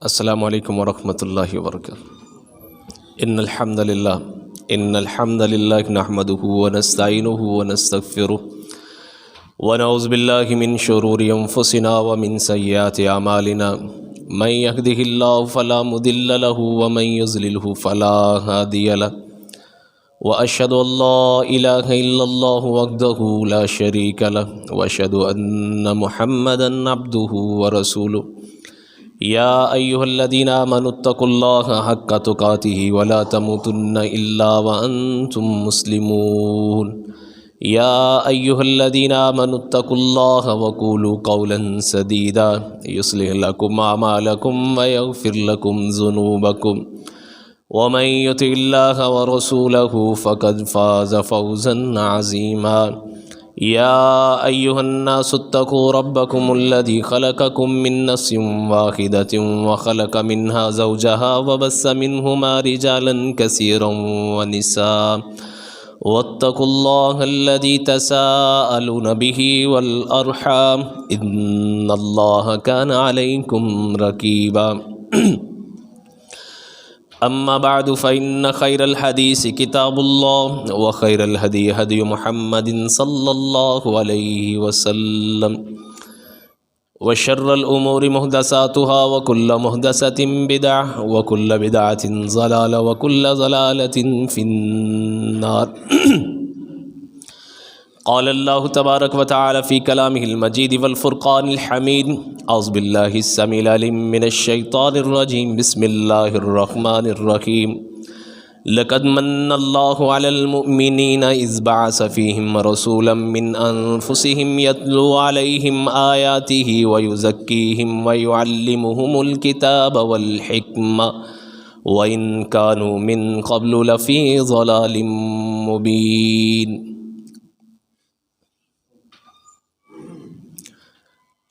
السلام علیکم ورحمۃ اللہ وبرکاتہ۔ ان الحمد للہ نحمده ونستعینه ونستغفره ونعوذ باللہ من شرور انفسنا ومن سیئات اعمالنا من يهده الله فلا مضل له ومن يضلل فلا هادی له واشهد ان لا الہ الا اللہ وحدہ لا شریک له واشهد ان محمدا عبدہ ورسولہ یا ایہا الذین آمنوا اتقوا اللہ حق تقاتہ ولا تموتن الا وانتم مسلمون یا ایہا الذین آمنوا اتقوا اللہ وقولوا قولا سدیدا یصلح لکم اعمالکم ویغفر لکم ذنوبکم ومن یطع اللہ ورسولہ فقد فاز فوزا عظیما یا ایہا الناس اتقوا ربکم الذی خلقکم من نفس واحدۃ وخلق منها زوجها وبث منہما رجالا کثیرا ونساء واتقوا اللہ الذی تساءلون به والارحام ان اللہ کان علیکم رقیبا اما بعد فإن خير الحديث كتاب الله وخير الهدي هدي محمد صلى الله عليه وسلم وشر الأمور محدثاتها وكل محدثة بدعة وكل بدعة ضلالة وكل ضلالة في النار قال اللہ تبارک و تعالی فی کلامہ المجید والفرقان الحمید اعوذ باللہ السمیع العلیم من الشیطان الرجیم بسم اللہ الرحمن الرحیم لقد من اللہ علی المؤمنین اذ بعث فیہم رسولا من انفسہم یتلو علیہم آیاتہ ویزکیہم ویعلمہم الکتاب والحکمہ وإن كانوا من قبل لفی ضلال مبین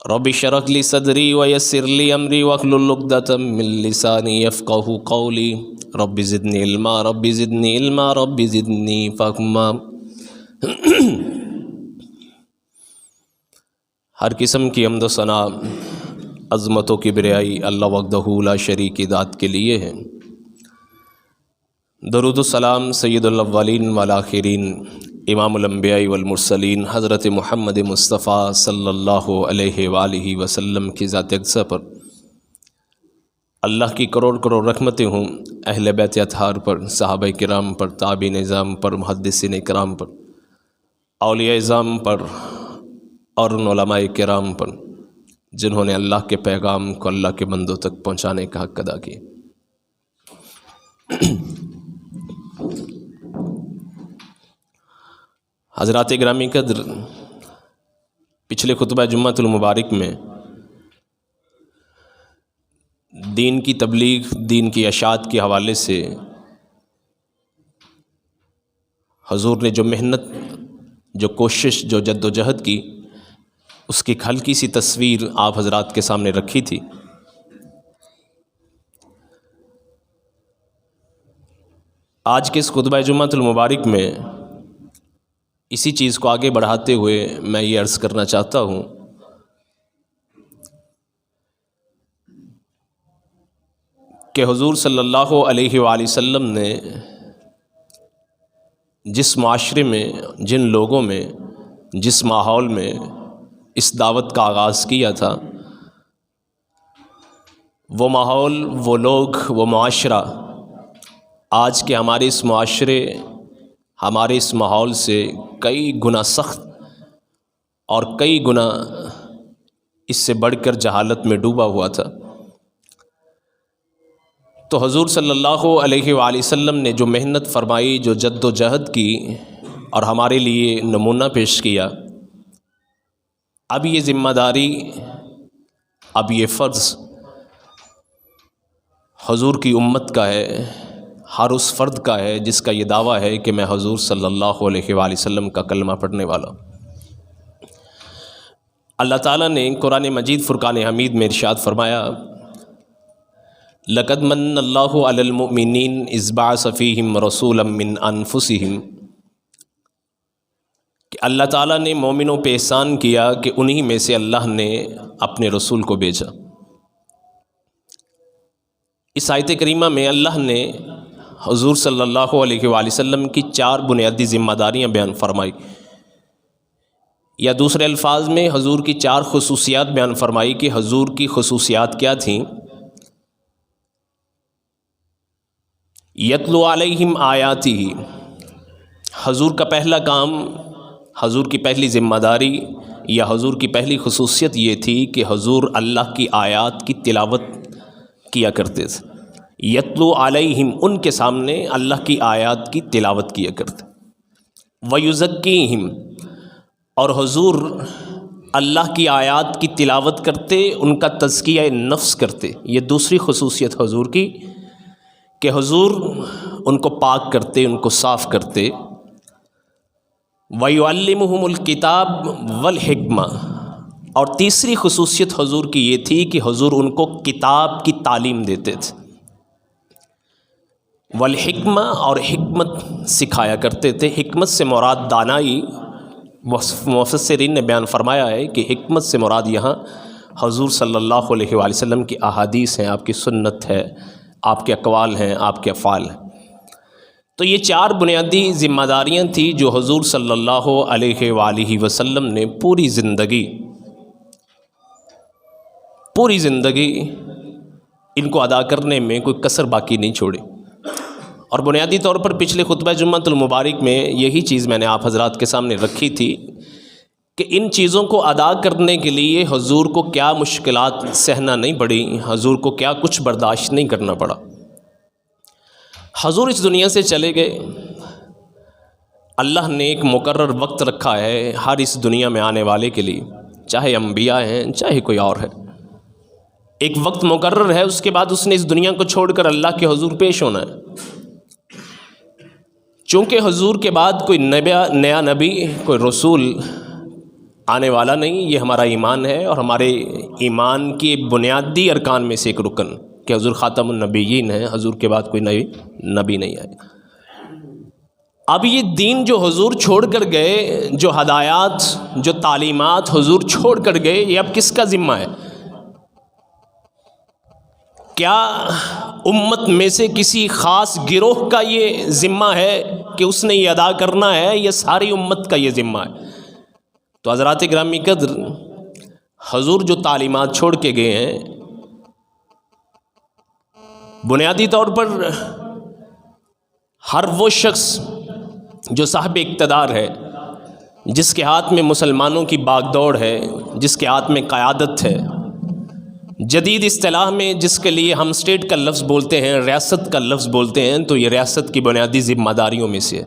رب اشرح لی صدری ویسر لی امری واحلل عقدۃ من لسانی یفقہوا قولی رب زدنی علما رب زدنی علما رب زدنی فہما۔ ہر قسم کی حمد و ثنا عظمت و کبریائی اللہ وحدہ لا شریک ذات کے لیے ہے۔ درود و سلام سید الاولین والآخرین امام الانبیاء والمرسلین حضرت محمد مصطفیٰ صلی اللہ علیہ وآلہ وسلم کی ذات اقدس پر، اللہ کی کروڑ کروڑ رحمتیں ہوں اہل بیت اطہار پر، صحابہ کرام پر، تابعین اعظام پر، محدثین کرام پر، اولیاء اعظام پر اور ان علماء کرام پر جنہوں نے اللہ کے پیغام کو اللہ کے بندوں تک پہنچانے کا حق ادا کیا۔ حضرات گرامی قدر، پچھلے خطبہ جمعۃ المبارک میں دین کی تبلیغ، دین کی اشاعت کے حوالے سے حضور نے جو محنت، جو کوشش، جو جد و جہد کی، اس کی ایک ہلکی سی تصویر آپ حضرات کے سامنے رکھی تھی۔ آج کے اس خطبہ جمعۃ المبارک میں اسی چیز کو آگے بڑھاتے ہوئے میں یہ عرض کرنا چاہتا ہوں کہ حضور صلی اللہ علیہ وآلہ وسلم نے جس معاشرے میں، جن لوگوں میں، جس ماحول میں اس دعوت کا آغاز کیا تھا، وہ ماحول، وہ لوگ، وہ معاشرہ آج کے ہمارے اس معاشرے، ہمارے اس ماحول سے کئی گنا سخت اور کئی گنا اس سے بڑھ کر جہالت میں ڈوبا ہوا تھا۔ تو حضور صلی اللہ علیہ وآلہ وسلم نے جو محنت فرمائی، جو جد و جہد کی اور ہمارے لیے نمونہ پیش کیا، اب یہ ذمہ داری، اب یہ فرض حضور کی امت کا ہے، ہر اس فرد کا ہے جس کا یہ دعویٰ ہے کہ میں حضور صلی اللہ علیہ وآلہ وسلم کا کلمہ پڑھنے والا ہوں۔ اللہ تعالیٰ نے قرآن مجید فرقان حمید میں ارشاد فرمایا، لقد من اللہ علی المؤمنین اذ بعث فیہم رسولا من انفسہم، کہ اللہ تعالیٰ نے مومنوں پہ احسان کیا کہ انہی میں سے اللہ نے اپنے رسول کو بھیجا۔ اس آیت کریمہ میں اللہ نے حضور صلی اللہ علیہ وآلہ وسلم کی 4 بنیادی ذمہ داریاں بیان فرمائی، یا دوسرے الفاظ میں حضور کی 4 خصوصیات بیان فرمائی کہ حضور کی خصوصیات کیا تھیں۔ یتلو علیہم آیاتہ، حضور کا پہلا کام، حضور کی پہلی ذمہ داری یا حضور کی پہلی خصوصیت یہ تھی کہ حضور اللہ کی آیات کی تلاوت کیا کرتے تھے۔ یتلو علیہم، ان کے سامنے اللہ کی آیات کی تلاوت کیا کرتے۔ ویزکیہم، اور حضور اللہ کی آیات کی تلاوت کرتے، ان کا تزکیہ نفس کرتے۔ یہ دوسری خصوصیت حضور کی کہ حضور ان کو پاک کرتے، ان کو صاف کرتے۔ وَيُعَلِّمُهُمُ الْكِتَابَ وَالْحِكْمَةَ، اور تیسری خصوصیت حضور کی یہ تھی کہ حضور ان کو کتاب کی تعلیم دیتے تھے، والحکمہ، اور حکمت سکھایا کرتے تھے۔ حکمت سے مراد دانائی، مفسرین نے بیان فرمایا ہے کہ حکمت سے مراد یہاں حضور صلی اللہ علیہ وآلہ وسلم کی احادیث ہیں، آپ کی سنت ہے، آپ کے اقوال ہیں، آپ کے افعال ہیں۔ تو یہ 4 بنیادی ذمہ داریاں تھیں جو حضور صلی اللہ علیہ وآلہ وسلم نے پوری زندگی ان کو ادا کرنے میں کوئی کسر باقی نہیں چھوڑی۔ اور بنیادی طور پر پچھلے خطبہ جمعۃ المبارک میں یہی چیز میں نے آپ حضرات کے سامنے رکھی تھی کہ ان چیزوں کو ادا کرنے کے لیے حضور کو کیا مشکلات سہنا نہیں پڑی، حضور کو کیا کچھ برداشت نہیں کرنا پڑا۔ حضور اس دنیا سے چلے گئے، اللہ نے ایک مقرر وقت رکھا ہے ہر اس دنیا میں آنے والے کے لیے، چاہے انبیاء ہیں چاہے کوئی اور ہے، ایک وقت مقرر ہے، اس کے بعد اس نے اس دنیا کو چھوڑ کر اللہ کے حضور پیش ہونا ہے۔ چونکہ حضور کے بعد کوئی نیا نبی، کوئی رسول آنے والا نہیں، یہ ہمارا ایمان ہے، اور ہمارے ایمان کی بنیادی ارکان میں سے ایک رکن کہ حضور خاتم النبیین ہے، حضور کے بعد کوئی نئی نبی نہیں آئے۔ اب یہ دین جو حضور چھوڑ کر گئے، جو ہدایات، جو تعلیمات حضور چھوڑ کر گئے، یہ اب کس کا ذمہ ہے؟ کیا امت میں سے کسی خاص گروہ کا یہ ذمہ ہے کہ اس نے یہ ادا کرنا ہے، یا ساری امت کا یہ ذمہ ہے؟ تو حضرات گرامی قدر، حضور جو تعلیمات چھوڑ کے گئے ہیں، بنیادی طور پر ہر وہ شخص جو صاحب اقتدار ہے، جس کے ہاتھ میں مسلمانوں کی باغ دوڑ ہے، جس کے ہاتھ میں قیادت ہے، جدید اصطلاح میں جس کے لیے ہم اسٹیٹ کا لفظ بولتے ہیں، ریاست کا لفظ بولتے ہیں، تو یہ ریاست کی بنیادی ذمہ داریوں میں سے ہے۔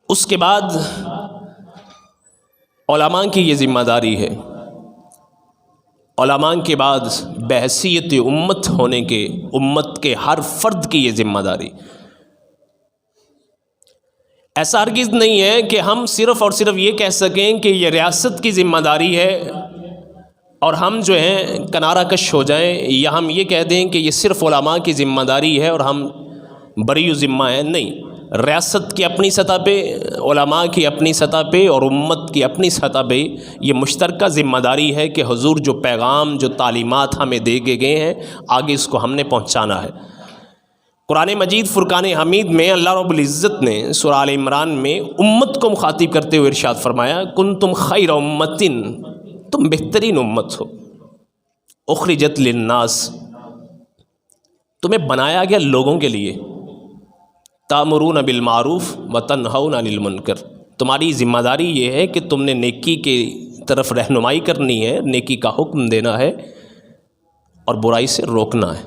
اس کے بعد علماء کی یہ ذمہ داری ہے، علماء کے بعد بحیثیت امت ہونے کے، امت کے ہر فرد کی یہ ذمہ داری۔ ایسا ہرگز نہیں ہے کہ ہم صرف اور صرف یہ کہہ سکیں کہ یہ ریاست کی ذمہ داری ہے اور ہم جو ہیں کنارہ کش ہو جائیں، یا ہم یہ کہہ دیں کہ یہ صرف علماء کی ذمہ داری ہے اور ہم بری ذمہ ہیں۔ نہیں، ریاست کی اپنی سطح پہ، علماء کی اپنی سطح پہ، اور امت کی اپنی سطح پہ یہ مشترکہ ذمہ داری ہے کہ حضور جو پیغام، جو تعلیمات ہمیں دے کے گئے ہیں، آگے اس کو ہم نے پہنچانا ہے۔ قرآن مجید فرقان حمید میں اللہ رب العزت نے سورہ آل عمران میں امت کو مخاطب کرتے ہوئے ارشاد فرمایا، کنتم خیر امت، تم بہترین امت ہو، اخرجت للناس، تمہیں بنایا گیا لوگوں کے لیے، تأمرون بالمعروف وتنہون عن المنکر، تمہاری ذمہ داری یہ ہے کہ تم نے نیکی کی طرف رہنمائی کرنی ہے، نیکی کا حکم دینا ہے اور برائی سے روکنا ہے۔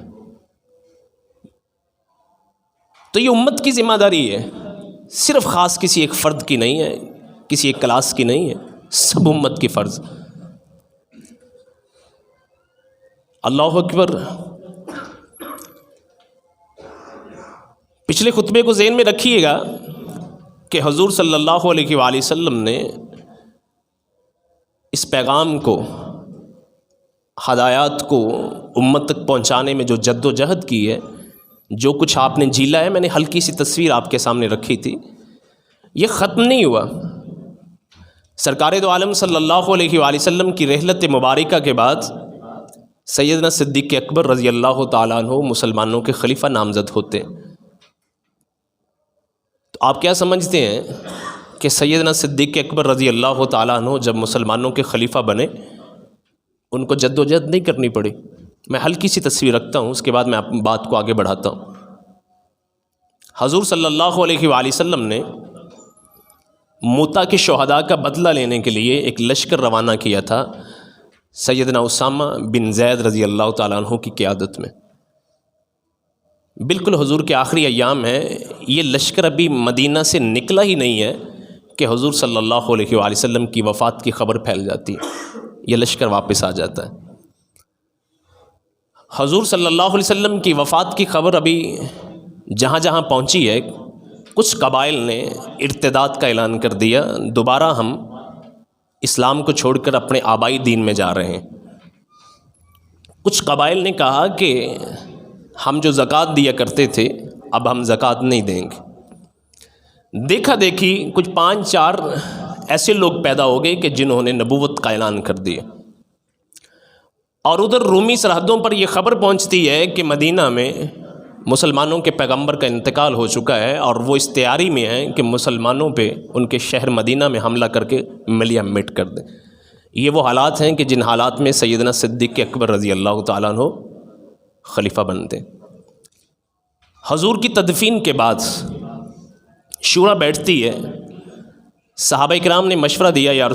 تو یہ امت کی ذمہ داری ہے، صرف خاص کسی ایک فرد کی نہیں ہے، کسی ایک کلاس کی نہیں ہے، سب امت کی فرض۔ اللہ اکبر۔ پچھلے خطبے کو ذہن میں رکھیے گا کہ حضور صلی اللہ علیہ وآلہ وسلم نے اس پیغام کو، ہدایات کو امت تک پہنچانے میں جو جد و جہد کی ہے، جو کچھ آپ نے جھیلا ہے، میں نے ہلکی سی تصویر آپ کے سامنے رکھی تھی، یہ ختم نہیں ہوا۔ سرکار دو عالم صلی اللہ علیہ وآلہ وسلم کی رحلت مبارکہ کے بعد سیدنا صدیق اکبر رضی اللہ تعالیٰ عنہ مسلمانوں کے خلیفہ نامزد ہوتے ہیں، تو آپ کیا سمجھتے ہیں کہ سیدنا صدیق اکبر رضی اللہ تعالیٰ عنہ جب مسلمانوں کے خلیفہ بنے ان کو جد و جہد نہیں کرنی پڑی؟ میں ہلکی سی تصویر رکھتا ہوں، اس کے بعد میں بات کو آگے بڑھاتا ہوں۔ حضور صلی اللہ علیہ وآلہ وسلم نے موتا کے شہداء کا بدلہ لینے کے لیے ایک لشکر روانہ کیا تھا سیدنا اسامہ بن زید رضی اللہ تعالیٰ عنہ کی قیادت میں۔ بالکل حضور کے آخری ایام ہیں، یہ لشکر ابھی مدینہ سے نکلا ہی نہیں ہے کہ حضور صلی اللہ علیہ وآلہ وسلم کی وفات کی خبر پھیل جاتی ہے، یہ لشکر واپس آ جاتا ہے۔ حضور صلی اللہ علیہ وسلم کی وفات کی خبر ابھی جہاں جہاں پہنچی ہے، کچھ قبائل نے ارتداد کا اعلان کر دیا، دوبارہ ہم اسلام کو چھوڑ کر اپنے آبائی دین میں جا رہے ہیں۔ کچھ قبائل نے کہا کہ ہم جو زکوٰۃ دیا کرتے تھے اب ہم زکوٰۃ نہیں دیں گے۔ دیکھا دیکھی کچھ 5-4 ایسے لوگ پیدا ہو گئے کہ جنہوں نے نبوت کا اعلان کر دیا، اور ادھر رومی سرحدوں پر یہ خبر پہنچتی ہے کہ مدینہ میں مسلمانوں کے پیغمبر کا انتقال ہو چکا ہے، اور وہ اس تیاری میں ہیں کہ مسلمانوں پہ ان کے شہر مدینہ میں حملہ کر کے ملیہ مٹ کر دیں۔ یہ وہ حالات ہیں کہ جن حالات میں سیدنا صدیق اکبر رضی اللہ تعالیٰ عنہ خلیفہ بنتے۔ حضور کی تدفین کے بعد شورا بیٹھتی ہے، صحابہ کرام نے مشورہ دیا، یا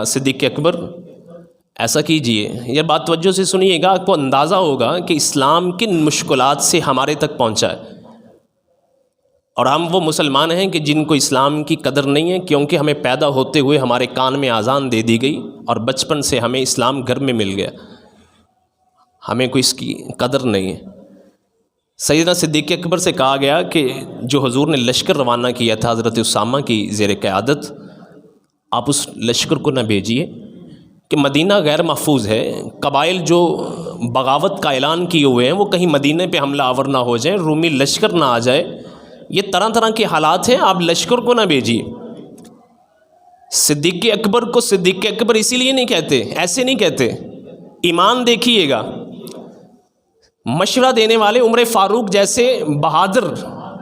صدیق اکبر ایسا کیجئے، یہ بات توجہ سے سنیے گا، آپ کو اندازہ ہوگا کہ اسلام کن مشکلات سے ہمارے تک پہنچا ہے، اور ہم وہ مسلمان ہیں کہ جن کو اسلام کی قدر نہیں ہے، کیونکہ ہمیں پیدا ہوتے ہوئے ہمارے کان میں اذان دے دی گئی اور بچپن سے ہمیں اسلام گھر میں مل گیا، ہمیں کوئی اس کی قدر نہیں ہے۔ سیدنا صدیق اکبر سے کہا گیا کہ جو حضور نے لشکر روانہ کیا تھا حضرت اسامہ کی زیر قیادت، آپ اس لشکر کو نہ بھیجیے کہ مدینہ غیر محفوظ ہے، قبائل جو بغاوت کا اعلان کیے ہوئے ہیں وہ کہیں مدینہ پہ حملہ آور نہ ہو جائیں، رومی لشکر نہ آ جائے، یہ طرح طرح کے حالات ہیں، آپ لشکر کو نہ بھیجیے۔ صدیق اکبر کو صدیق اکبر اسی لیے نہیں کہتے، ایسے نہیں کہتے، ایمان دیکھیے گا۔ مشورہ دینے والے عمر فاروق جیسے بہادر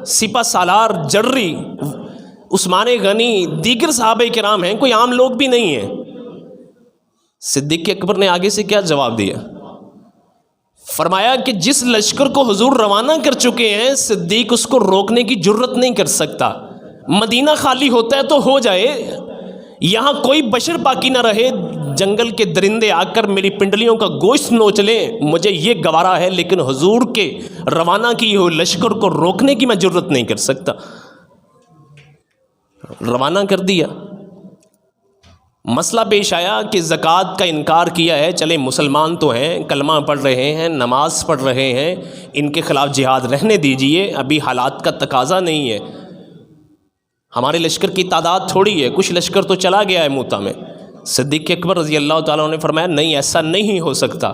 سپہ سالار جرری، عثمان غنی، دیگر صحابہ کرام ہیں، کوئی عام لوگ بھی نہیں ہیں۔ صدیق اکبر نے آگے سے کیا جواب دیا؟ فرمایا کہ جس لشکر کو حضور روانہ کر چکے ہیں صدیق اس کو روکنے کی جرت نہیں کر سکتا۔ مدینہ خالی ہوتا ہے تو ہو جائے، یہاں کوئی بشر باقی نہ رہے، جنگل کے درندے آ کر میری پنڈلیوں کا گوشت نوچ لیں، مجھے یہ گوارا ہے، لیکن حضور کے روانہ کی ہوئے لشکر کو روکنے کی میں جرت نہیں کر سکتا۔ روانہ کر دیا۔ مسئلہ پیش آیا کہ زکوٰۃ کا انکار کیا ہے، چلے مسلمان تو ہیں، کلمہ پڑھ رہے ہیں، نماز پڑھ رہے ہیں، ان کے خلاف جہاد رہنے دیجئے، ابھی حالات کا تقاضا نہیں ہے، ہمارے لشکر کی تعداد تھوڑی ہے، کچھ لشکر تو چلا گیا ہے موتا میں۔ صدیق اکبر رضی اللہ تعالیٰ عنہ نے فرمایا نہیں، ایسا نہیں ہو سکتا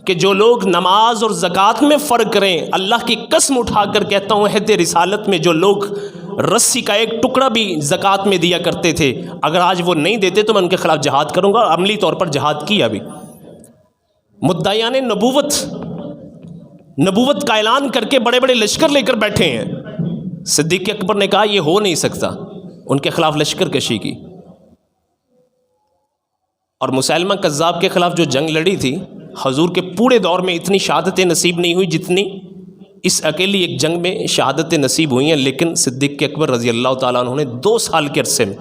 کہ جو لوگ نماز اور زکوٰۃ میں فرق کریں، اللہ کی قسم اٹھا کر کہتا ہوں عہد رسالت میں جو لوگ رسی کا ایک ٹکڑا بھی زکوٰۃ میں دیا کرتے تھے، اگر آج وہ نہیں دیتے تو میں ان کے خلاف جہاد کروں گا، اور عملی طور پر جہاد کیا بھی۔ مدعیان نبوت کا اعلان کر کے بڑے بڑے لشکر لے کر بیٹھے ہیں۔ صدیق اکبر نے کہا یہ ہو نہیں سکتا، ان کے خلاف لشکر کشی کی، اور مسیلمہ کذاب کے خلاف جو جنگ لڑی تھی، حضور کے پورے دور میں اتنی شہادتیں نصیب نہیں ہوئی جتنی اس اکیلی ایک جنگ میں شہادتیں نصیب ہوئی ہیں۔ لیکن صدیق اکبر رضی اللہ تعالیٰ عنہ نے 2 سال کے عرصے میں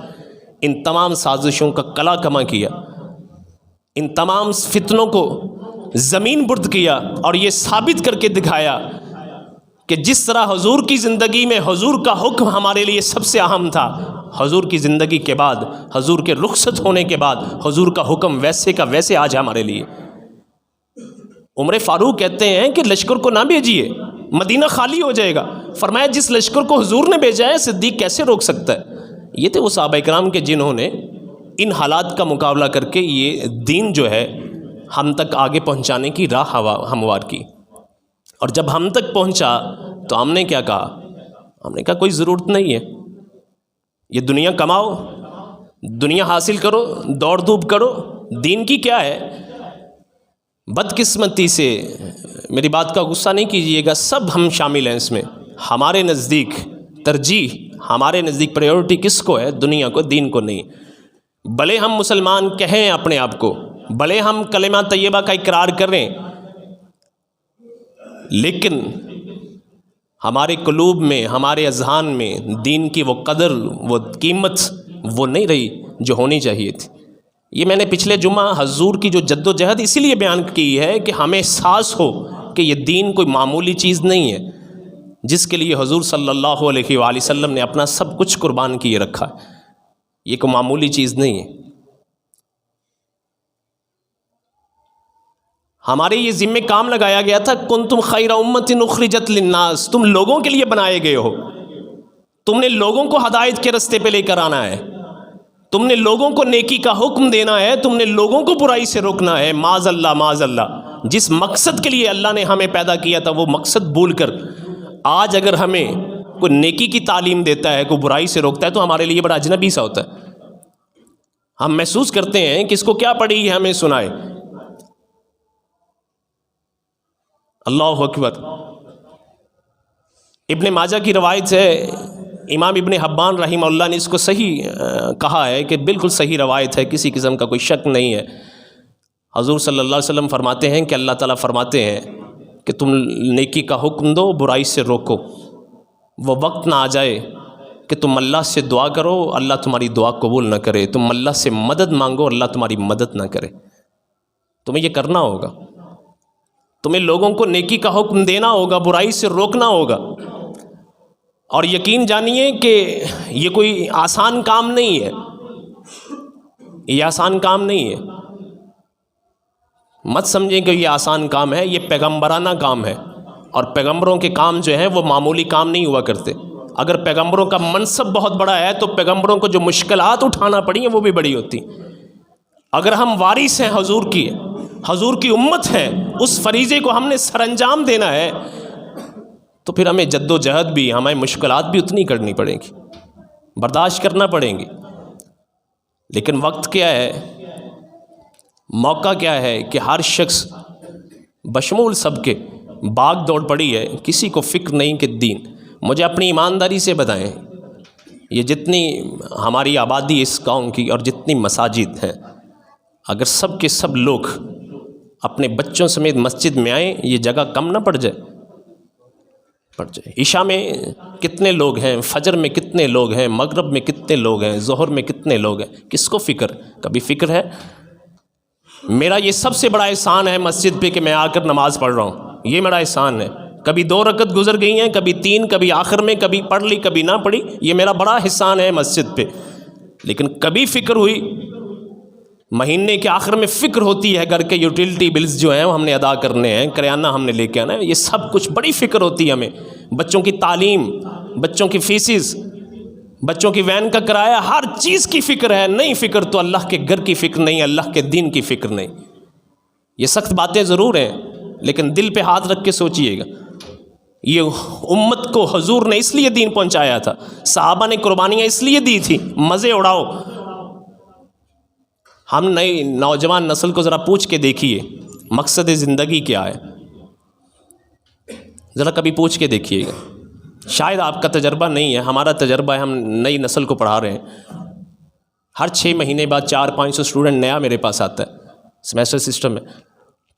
ان تمام سازشوں کا قلع کما کیا، ان تمام فتنوں کو زمین برد کیا، اور یہ ثابت کر کے دکھایا کہ جس طرح حضور کی زندگی میں حضور کا حکم ہمارے لیے سب سے اہم تھا، حضور کی زندگی کے بعد، حضور کے رخصت ہونے کے بعد حضور کا حکم ویسے کا ویسے آج ہمارے لیے۔ عمر فاروق کہتے ہیں کہ لشکر کو نہ بھیجیے، مدینہ خالی ہو جائے گا۔ فرمایا جس لشکر کو حضور نے بھیجا ہے صدیق کیسے روک سکتا ہے؟ یہ تھے وہ صحابہ کرام کے جنہوں نے ان حالات کا مقابلہ کر کے یہ دین جو ہے ہم تک آگے پہنچانے کی راہ ہموار کی۔ اور جب ہم تک پہنچا تو ہم نے کیا کہا؟ ہم نے کہا کوئی ضرورت نہیں ہے، یہ دنیا کماؤ، دنیا حاصل کرو، دوڑ دھوپ کرو، دین کی کیا ہے؟ بدقسمتی سے، میری بات کا غصہ نہیں کیجیے گا، سب ہم شامل ہیں اس میں، ہمارے نزدیک ترجیح، ہمارے نزدیک پریورٹی کس کو ہے؟ دنیا کو، دین کو نہیں۔ بھلے ہم مسلمان کہیں اپنے آپ کو، بھلے ہم کلمہ طیبہ کا اقرار کریں، لیکن ہمارے قلوب میں، ہمارے اذہان میں دین کی وہ قدر، وہ قیمت وہ نہیں رہی جو ہونی چاہیے تھی۔ یہ میں نے پچھلے جمعہ حضور کی جو جد و جہد اسی لیے بیان کی ہے کہ ہمیں احساس ہو کہ یہ دین کوئی معمولی چیز نہیں ہے، جس کے لیے حضور صلی اللہ علیہ وآلہ وسلم نے اپنا سب کچھ قربان کیے رکھا ہے، یہ کوئی معمولی چیز نہیں ہے۔ ہمارے یہ ذمہ کام لگایا گیا تھا، کنتم خیر امۃ اخرجت للناس، تم لوگوں کے لیے بنائے گئے ہو، تم نے لوگوں کو ہدایت کے رستے پہ لے کر آنا ہے، تم نے لوگوں کو نیکی کا حکم دینا ہے، تم نے لوگوں کو برائی سے روکنا ہے۔ معاذ اللہ، معاذ اللہ، جس مقصد کے لیے اللہ نے ہمیں پیدا کیا تھا وہ مقصد بھول کر آج اگر ہمیں کوئی نیکی کی تعلیم دیتا ہے، کوئی برائی سے روکتا ہے، تو ہمارے لیے بڑا اجنبی سا ہوتا ہے۔ ہم محسوس کرتے ہیں کہ اس کو کیا پڑھی ہے، ہمیں سنائے۔ اللہ اکبر۔ ابن ماجہ کی روایت ہے، امام ابن حبان رحمہ اللہ نے اس کو صحیح کہا ہے کہ بالکل صحیح روایت ہے، کسی قسم کا کوئی شک نہیں ہے۔ حضور صلی اللہ علیہ وسلم فرماتے ہیں کہ اللہ تعالیٰ فرماتے ہیں کہ تم نیکی کا حکم دو، برائی سے روکو، وہ وقت نہ آ جائے کہ تم اللہ سے دعا کرو، اللہ تمہاری دعا قبول نہ کرے، تم اللہ سے مدد مانگو، اللہ تمہاری مدد نہ کرے۔ تمہیں یہ کرنا ہوگا، تمہیں لوگوں کو نیکی کا حکم دینا ہوگا، برائی سے روکنا ہوگا، اور یقین جانیے کہ یہ کوئی آسان کام نہیں ہے، یہ آسان کام نہیں ہے۔ مت سمجھیں کہ یہ آسان کام ہے، یہ پیغمبرانہ کام ہے، اور پیغمبروں کے کام جو ہیں وہ معمولی کام نہیں ہوا کرتے۔ اگر پیغمبروں کا منصب بہت بڑا ہے تو پیغمبروں کو جو مشکلات اٹھانا پڑی ہیں وہ بھی بڑی ہوتی۔ اگر ہم وارث ہیں حضور کی، حضور کی امت ہے، اس فریضے کو ہم نے سر انجام دینا ہے، تو پھر ہمیں جد و جہد بھی، ہمیں مشکلات بھی اتنی کرنی پڑیں گی، برداشت کرنا پڑیں گی۔ لیکن وقت کیا ہے، موقع کیا ہے کہ ہر شخص بشمول سب کے بھاگ دوڑ پڑی ہے، کسی کو فکر نہیں کہ دین۔ مجھے اپنی ایمانداری سے بتائیں، یہ جتنی ہماری آبادی اس قوم کی اور جتنی مساجد ہیں، اگر سب کے سب لوگ اپنے بچوں سمیت مسجد میں آئیں، یہ جگہ کم نہ پڑ جائے؟ پڑ جائے۔ عشاء میں کتنے لوگ ہیں، فجر میں کتنے لوگ ہیں، مغرب میں کتنے لوگ ہیں، ظہر میں کتنے لوگ ہیں، کس کو فکر؟ کبھی فکر ہے؟ میرا یہ سب سے بڑا احسان ہے مسجد پہ کہ میں آ کر نماز پڑھ رہا ہوں، یہ میرا احسان ہے۔ کبھی 2 رکعت گزر گئی ہیں، کبھی 3، کبھی آخر میں، کبھی پڑھ لی، کبھی نہ پڑھی، یہ میرا بڑا احسان ہے مسجد پہ۔ لیکن کبھی فکر ہوئی؟ مہینے کے آخر میں فکر ہوتی ہے، گھر کے یوٹیلٹی بلز جو ہیں وہ ہم نے ادا کرنے ہیں، کریانہ ہم نے لے کے آنا ہے، یہ سب کچھ بڑی فکر ہوتی ہے ہمیں۔ بچوں کی تعلیم، بچوں کی فیسز، بچوں کی وین کا کرایہ، ہر چیز کی فکر ہے۔ نہیں فکر تو اللہ کے گھر کی فکر نہیں، اللہ کے دین کی فکر نہیں۔ یہ سخت باتیں ضرور ہیں، لیکن دل پہ ہاتھ رکھ کے سوچئے گا، یہ امت کو حضور نے اس لیے دین پہنچایا تھا، صحابہ نے قربانیاں اس لیے دی تھی، مزے اڑاؤ۔ ہم نئی نوجوان نسل کو ذرا پوچھ کے دیکھیے مقصد زندگی کیا ہے، ذرا کبھی پوچھ کے دیکھیے گا۔ شاید آپ کا تجربہ نہیں ہے، ہمارا تجربہ ہے، ہم نئی نسل کو پڑھا رہے ہیں۔ ہر 6 مہینے بعد 400-500 اسٹوڈنٹ نیا میرے پاس آتا ہے، سیمیسٹر سسٹم میں۔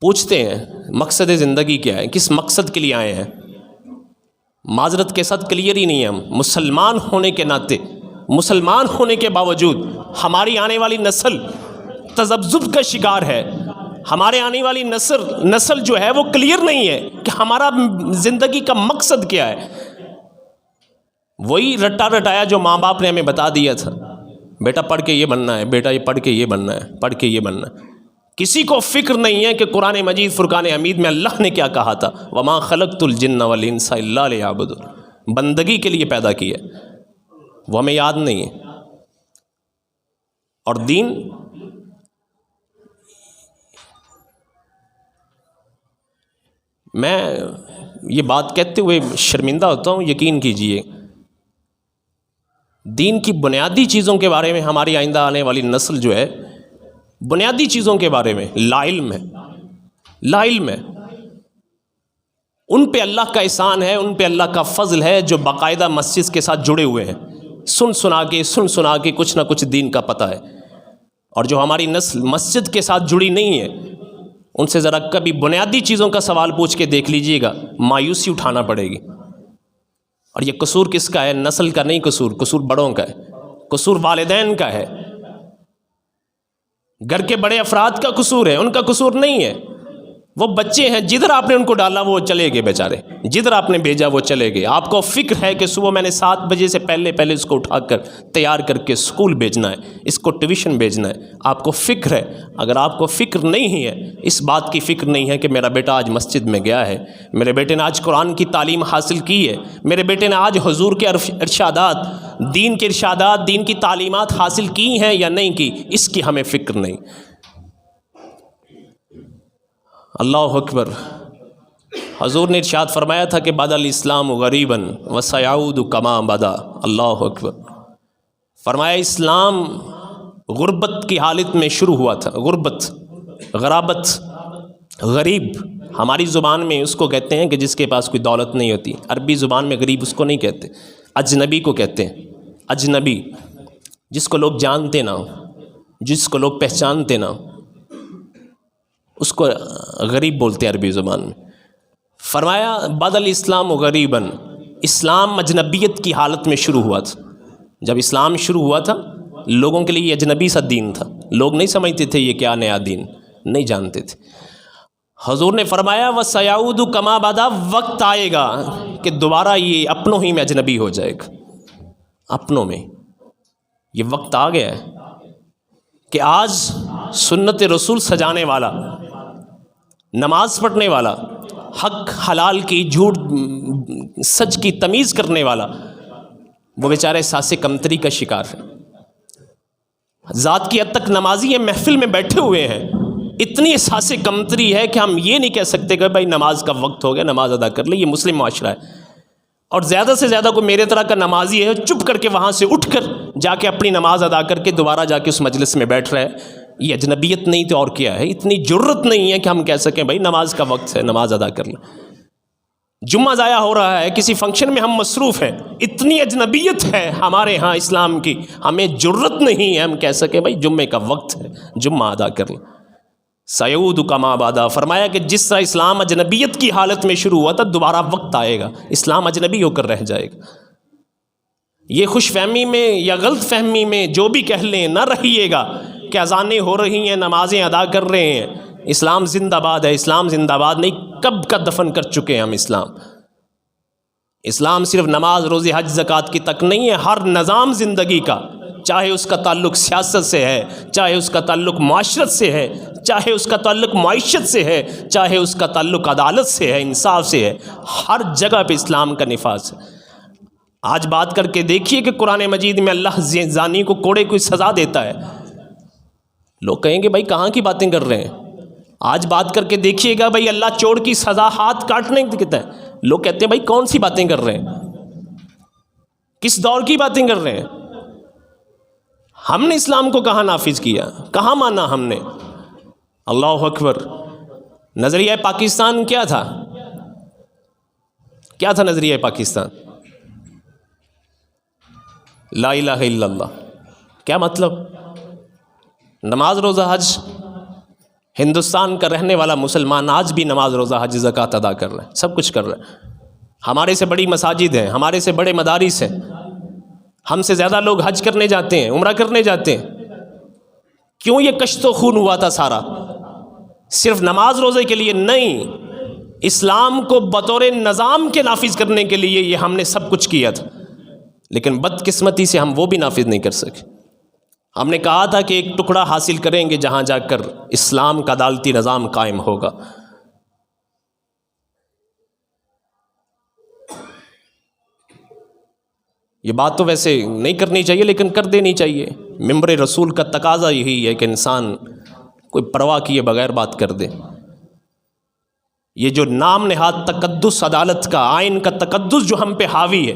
پوچھتے ہیں مقصد زندگی کیا ہے، کس مقصد کے لیے آئے ہیں؟ معذرت کے ساتھ کلیئر ہی نہیں ہے۔ ہم مسلمان ہونے کے ناطے، مسلمان ہونے کے باوجود ہماری آنے والی نسل تذبذب کا شکار ہے۔ ہمارے آنے والی نسل جو ہے وہ کلیئر نہیں ہے کہ ہمارا زندگی کا مقصد کیا ہے۔ وہی رٹا رٹایا جو ماں باپ نے ہمیں بتا دیا تھا، بیٹا پڑھ کے یہ بننا ہے، بیٹا یہ پڑھ کے یہ بننا ہے، پڑھ کے یہ بننا ہے۔ کسی کو فکر نہیں ہے کہ قرآن مجید فرقان حمید میں اللہ نے کیا کہا تھا، وَمَا خَلَقْتُ الْجِنَّ وَالْإِنسَ إِلَّا لِيَعْبُدُونِ، بندگی کے لیے پیدا کیا، وہ ہمیں یاد نہیں ہے۔ اور دین میں یہ بات کہتے ہوئے شرمندہ ہوتا ہوں، یقین کیجئے دین کی بنیادی چیزوں کے بارے میں ہماری آئندہ آنے والی نسل جو ہے بنیادی چیزوں کے بارے میں لا علم ہے۔ لا علم ہے. ان پہ اللہ کا احسان ہے، ان پہ اللہ کا فضل ہے جو باقاعدہ مسجد کے ساتھ جڑے ہوئے ہیں، سن سنا کے کچھ نہ کچھ دین کا پتہ ہے. اور جو ہماری نسل مسجد کے ساتھ جڑی نہیں ہے، ان سے ذرا کبھی بنیادی چیزوں کا سوال پوچھ کے دیکھ لیجئے گا، مایوسی اٹھانا پڑے گی. اور یہ قصور کس کا ہے؟ نسل کا نہیں قصور بڑوں کا ہے، قصور والدین کا ہے، گھر کے بڑے افراد کا قصور ہے، ان کا قصور نہیں ہے. وہ بچے ہیں، جدھر آپ نے ان کو ڈالا وہ چلے گئے بیچارے، جدھر آپ نے بھیجا وہ چلے گئے. آپ کو فکر ہے کہ صبح میں نے 7 بجے سے پہلے اس کو اٹھا کر تیار کر کے اسکول بھیجنا ہے، اس کو ٹیوشن بھیجنا ہے. آپ کو فکر ہے. اگر آپ کو فکر نہیں ہے، اس بات کی فکر نہیں ہے کہ میرا بیٹا آج مسجد میں گیا ہے، میرے بیٹے نے آج قرآن کی تعلیم حاصل کی ہے، میرے بیٹے نے آج حضور کے ارشادات، دین کے ارشادات، دین کی تعلیمات حاصل کی ہیں یا نہیں کی، اس کی ہمیں فکر نہیں. اللہ اکبر. حضور نے ارشاد فرمایا تھا کہ بدا الاسلام غریباً وسیعود کما بدا. اللہ اکبر. فرمایا اسلام غربت کی حالت میں شروع ہوا تھا. غربت، غرابت، غریب ہماری زبان میں اس کو کہتے ہیں کہ جس کے پاس کوئی دولت نہیں ہوتی. عربی زبان میں غریب اس کو نہیں کہتے، اجنبی کو کہتے ہیں. اجنبی جس کو لوگ جانتے نہ ہو، جس کو لوگ پہچانتے نہ ہو، اس کو غریب بولتے ہیں عربی زبان میں. فرمایا بدل اسلام غریباً، اسلام اجنبیت کی حالت میں شروع ہوا تھا. جب اسلام شروع ہوا تھا لوگوں کے لیے یہ اجنبی سا دین تھا، لوگ نہیں سمجھتے تھے یہ کیا نیا دین، نہیں جانتے تھے. حضور نے فرمایا وَسَيَعُودُ كَمَا بَدَا، وقت آئے گا کہ دوبارہ یہ اپنوں ہی میں اجنبی ہو جائے گا. اپنوں میں یہ وقت آ گیا ہے کہ آج سنت رسول سجانے والا، نماز پڑھنے والا، حق حلال کی، جھوٹ سچ کی تمیز کرنے والا، وہ بیچارے احساس کمتری کا شکار ہے. ذات کی حد تک نمازی ہیں، محفل میں بیٹھے ہوئے ہیں، اتنی احساس کمتری ہے کہ ہم یہ نہیں کہہ سکتے کہ بھائی نماز کا وقت ہو گیا، نماز ادا کر لے. یہ مسلم معاشرہ ہے. اور زیادہ سے زیادہ کوئی میرے طرح کا نمازی ہے چپ کر کے وہاں سے اٹھ کر جا کے اپنی نماز ادا کر کے دوبارہ جا کے اس مجلس میں بیٹھ رہا ہے. یہ اجنبیت نہیں تو اور کیا ہے؟ اتنی جرت نہیں ہے کہ ہم کہہ سکیں بھائی نماز کا وقت ہے، نماز ادا کر لیں. جمعہ ضائع ہو رہا ہے، کسی فنکشن میں ہم مصروف ہیں، اتنی اجنبیت ہے ہمارے ہاں اسلام کی، ہمیں جرت نہیں ہے ہم کہہ سکیں بھائی جمعے کا وقت ہے، جمعہ ادا کر لیں. سیعود کما بادا. فرمایا کہ جس طرح اسلام اجنبیت کی حالت میں شروع ہوا تھا، دوبارہ وقت آئے گا اسلام اجنبی ہو کر رہ جائے گا. یہ خوش فہمی میں یا غلط فہمی میں جو بھی کہہ لیں نہ رہیے گا کہ اذانیں ہو رہی ہیں، نمازیں ادا کر رہے ہیں، اسلام زندہ باد ہے. اسلام زندہ باد نہیں، کب کا دفن کر چکے ہیں ہم اسلام. اسلام صرف نماز، روزے، حج، زکوٰۃ کی تک نہیں ہے، ہر نظام زندگی کا، چاہے اس کا تعلق سیاست سے ہے، چاہے اس کا تعلق معاشرت سے ہے، چاہے اس کا تعلق معیشت سے ہے، چاہے اس کا تعلق عدالت سے ہے، انصاف سے ہے، ہر جگہ پہ اسلام کا نفاذ ہے. آج بات کر کے دیکھیے کہ قرآن مجید میں اللہ زانی کو کوڑے کو سزا دیتا ہے. لوگ کہیں گے بھائی کہاں کی باتیں کر رہے ہیں. آج بات کر کے دیکھیے گا بھائی اللہ چور کی سزا ہاتھ کاٹنے کی کہتا ہے. لوگ کہتے ہیں بھائی کون سی باتیں کر رہے ہیں، کس دور کی باتیں کر رہے ہیں. ہم نے اسلام کو کہاں نافذ کیا، کہاں مانا ہم نے. اللہ اکبر. نظریہ پاکستان کیا تھا؟ کیا تھا نظریہ پاکستان؟ لا الہ الا اللہ. کیا مطلب؟ نماز، روزہ، حج. ہندوستان کا رہنے والا مسلمان آج بھی نماز، روزہ، حج، زکوٰۃ ادا کر رہا ہے، سب کچھ کر رہا ہے. ہمارے سے بڑی مساجد ہیں، ہمارے سے بڑے مدارس ہیں، ہم سے زیادہ لوگ حج کرنے جاتے ہیں، عمرہ کرنے جاتے ہیں. کیوں یہ کشت و خون ہوا تھا سارا؟ صرف نماز روزے کے لیے نہیں، اسلام کو بطور نظام کے نافذ کرنے کے لیے یہ ہم نے سب کچھ کیا تھا. لیکن بدقسمتی سے ہم وہ بھی نافذ نہیں کر سکے. ہم نے کہا تھا کہ ایک ٹکڑا حاصل کریں گے جہاں جا کر اسلام کا عدالتی نظام قائم ہوگا. یہ بات تو ویسے نہیں کرنی چاہیے لیکن کر دینی چاہیے. ممبر رسول کا تقاضا یہی ہے کہ انسان کوئی پرواہ کیے بغیر بات کر دے. یہ جو نام نہاد تقدس عدالت کا، آئین کا تقدس جو ہم پہ حاوی ہے،